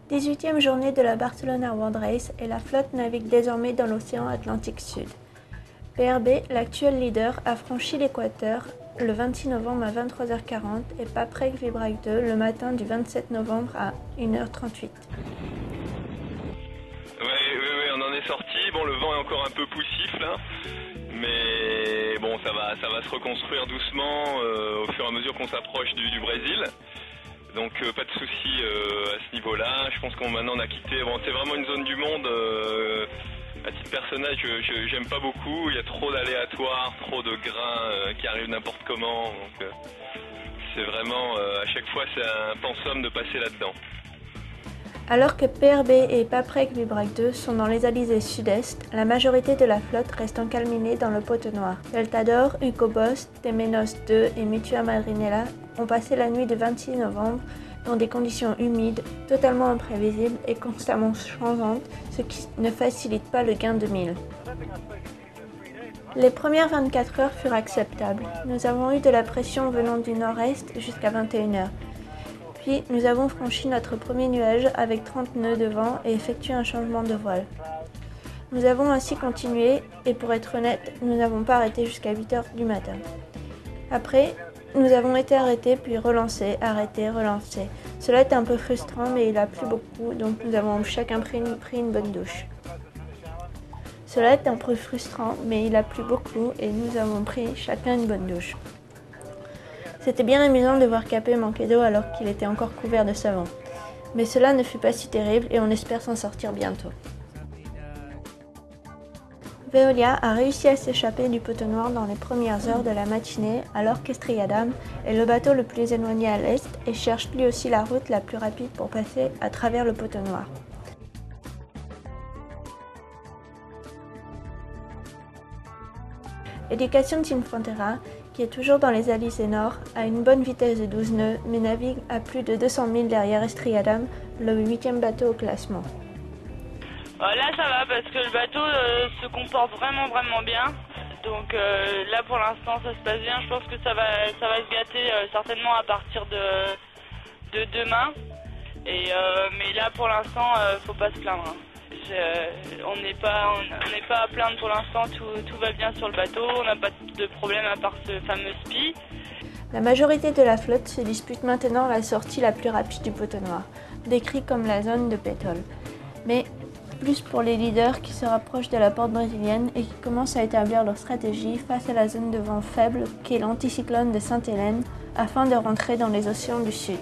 18e journée de la Barcelona World Race et la flotte navigue désormais dans l'océan Atlantique Sud. PRB, l'actuel leader, a franchi l'équateur le 26 novembre à 23h40 et Paprec Vibrac 2 le matin du 27 novembre à 1h38. Oui, on en est sorti. Bon, le vent est encore un peu poussif là, mais bon, ça va se reconstruire doucement au fur et à mesure qu'on s'approche du Brésil. Donc pas de souci à ce niveau-là. Je pense qu'on maintenant on a quitté. Bon, c'est vraiment une zone du monde. À titre personnel, j'aime pas beaucoup. Il y a trop d'aléatoires, trop de grains qui arrivent n'importe comment. Donc c'est vraiment à chaque fois c'est un pensum de passer là-dedans. Alors que PRB et Paprec Vibrac 2 sont dans les alizés sud-est, la majorité de la flotte reste encalminée dans le Poteau Noir. Deltador, Hugo Boss, Temenos 2 et Mutua Madrinella ont passé la nuit du 26 novembre dans des conditions humides, totalement imprévisibles et constamment changeantes, ce qui ne facilite pas le gain de mille. Les premières 24 heures furent acceptables. Nous avons eu de la pression venant du nord-est jusqu'à 21h. Puis nous avons franchi notre premier nuage avec 30 nœuds de vent et effectué un changement de voile. Nous avons ainsi continué et pour être honnête, nous n'avons pas arrêté jusqu'à 8h du matin. Après, nous avons été arrêtés puis relancés, arrêtés, relancés. Cela est un peu frustrant mais il a plu beaucoup donc nous avons chacun pris une bonne douche. Cela est un peu frustrant mais il a plu beaucoup et nous avons pris chacun une bonne douche. C'était bien amusant de voir Capet manquer d'eau alors qu'il était encore couvert de savon. Mais cela ne fut pas si terrible et on espère s'en sortir bientôt. Veolia a réussi à s'échapper du Poteau Noir dans les premières heures de la matinée alors qu'Estrella est le bateau le plus éloigné à l'est et cherche lui aussi la route la plus rapide pour passer à travers le Poteau Noir. Education Team Frontera, qui est toujours dans les alizés nord, a une bonne vitesse de 12 nœuds mais navigue à plus de 200 000 derrière Estrella Damm, le 8e bateau au classement. Là ça va parce que le bateau se comporte vraiment bien. Donc là pour l'instant ça se passe bien. Je pense que ça va se gâter certainement à partir de demain. Mais là pour l'instant faut pas se plaindre. On n'est pas à plaindre pour l'instant, tout va bien sur le bateau, on n'a pas de problème à part ce fameux SPI. La majorité de la flotte se dispute maintenant la sortie la plus rapide du Poteau Noir, décrit comme la zone de pétrole. Mais plus pour les leaders qui se rapprochent de la porte brésilienne et qui commencent à établir leur stratégie face à la zone de vent faible qu'est l'anticyclone de Sainte-Hélène afin de rentrer dans les océans du Sud.